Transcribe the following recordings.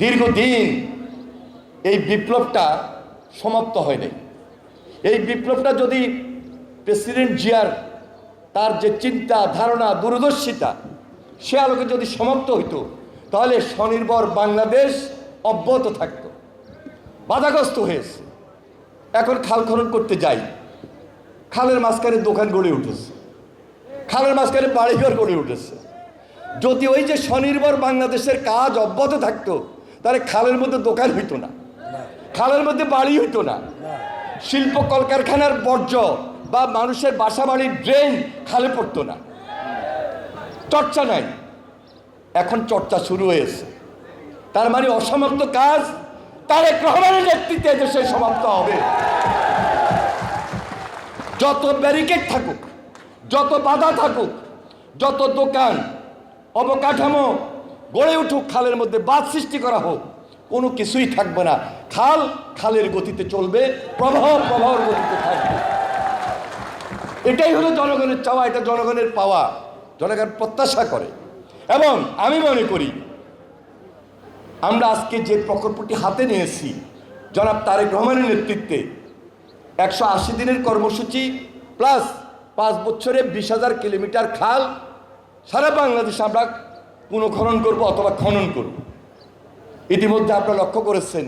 দীর্ঘদিন এই বিপ্লবটা সমাপ্ত হয়নি। এই বিপ্লবটা যদি প্রেসিডেন্ট জিয়ার তার যে চিন্তা ধারণা দূরদর্শিতা সে আলোকে যদি সমাপ্ত হইতো, তাহলে স্বনির্ভর বাংলাদেশ অব্যাহত থাকত। বাধাগ্রস্ত হয়েছে। এখন খাল খনন করতে যাই, খালের মাঝখানে দোকান গড়ে উঠেছে, খালের মাঝখানে বাড়িঘর গড়ে উঠেছে। যদি ওই যে স্বনির্ভর বাংলাদেশের কাজ অব্যাহত থাকতো, তাহলে খালের মধ্যে দোকান হইতো না, খালের মধ্যে বাড়ি হইতো না, শিল্প কলকারখানার বর্জ্য বা মানুষের বাসা বাড়ির ড্রেন খালে পড়তো না। চর্চা নাই, এখন চর্চা শুরু হয়েছে। তার মানে অসমাপ্ত কাজ তারেক রহমানের নেতৃত্বে দেশে সমাপ্ত হবে। যত ব্যারিকেড থাকুক, যত বাধা থাকুক, যত দোকান অবকাঠামো গড়ে উঠুক, খালের মধ্যে বাঁধ সৃষ্টি করা হোক, কোনো কিছুই থাকবে না। খাল খালের গতিতে চলবে, প্রবাহের গতিতে থাকবে। এটাই হলো জনগণের চাওয়া, এটা জনগণের পাওয়া, জনগণ প্রত্যাশা করে। এবং আমি মনে করি আমরা আজকে যে প্রকল্পটি হাতে নিয়েছি জনাব তারেক রহমানের নেতৃত্বে, 180 দিনের কর্মসূচি প্লাস 5 বছরে 20,000 কিলোমিটার খাল সারা বাংলাদেশে আমরা পুনঃখনন করব অথবা খনন করব। ইতিমধ্যে আপনারা লক্ষ্য করেছেন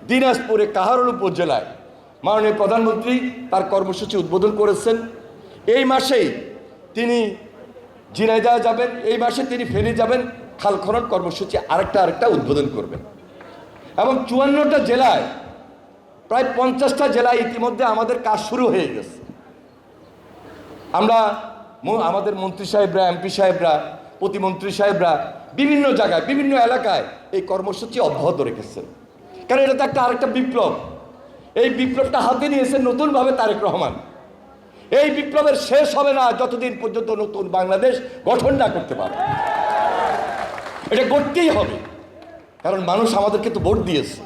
দিনাজপুরে কাহারোল উপজেলায় মাননীয় প্রধানমন্ত্রী তার কর্মসূচি উদ্বোধন করেছেন। এই মাসেই তিনি ঝিনাইদহ যাবেন, এই মাসে তিনি ফেনী যাবেন, খাল খনন কর্মসূচি আরেকটা উদ্বোধন করবেন। এবং 54টা জেলায় প্রায় 50টা জেলায় ইতিমধ্যে আমাদের কাজ শুরু হয়ে গেছে। আমরা আমাদের মন্ত্রী সাহেবরা, এমপি সাহেবরা, প্রতিমন্ত্রী সাহেবরা বিভিন্ন জায়গায় বিভিন্ন এলাকায় এই কর্মসূচি অব্যাহত রেখেছেন। কারণ এটা তো আরেকটা বিপ্লব। এই বিপ্লবটা হাতে নিয়েছেন নতুনভাবে তারেক রহমান। এই বিপ্লবের শেষ হবে না যতদিন পর্যন্ত নতুন বাংলাদেশ গঠন না করতে পারে। এটা করতেই হবে, কারণ মানুষ আমাদেরকে তো ভোট দিয়েছে।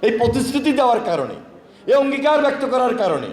এই প্রতিশ্রুতি দেওয়ার কারণে, এই অঙ্গীকার ব্যক্ত করার কারণে